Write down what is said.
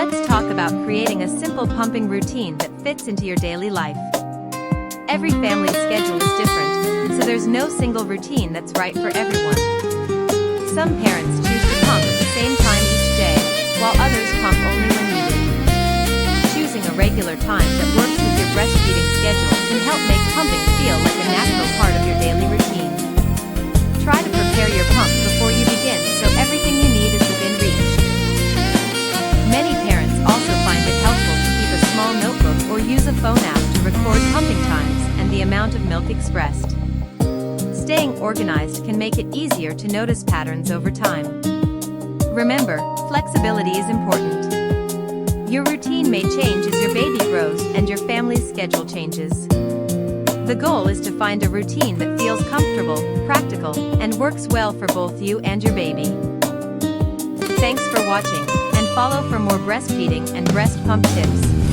Let's talk about creating a simple pumping routine that fits into your daily life. Every family's schedule is different, so there's no single routine that's right for everyone. Some parents choose to pump at the same time each day, while others pump only when needed. Choosing a regular time that works with your breastfeeding schedule can help make pumping feel like a natural part of your daily routine. Try to prepare your pump before you begin so everything you need is within reach. Many parents also find it helpful to keep a small notebook or use a phone app to record pumping times and the amount of milk expressed. Staying organized can make it easier to notice patterns over time. Remember, flexibility is important. Your routine may change as your baby grows and your family's schedule changes. The goal is to find a routine that feels comfortable, practical, and works well for both you and your baby. Thanks for watching, and follow for more breastfeeding and breast pump tips.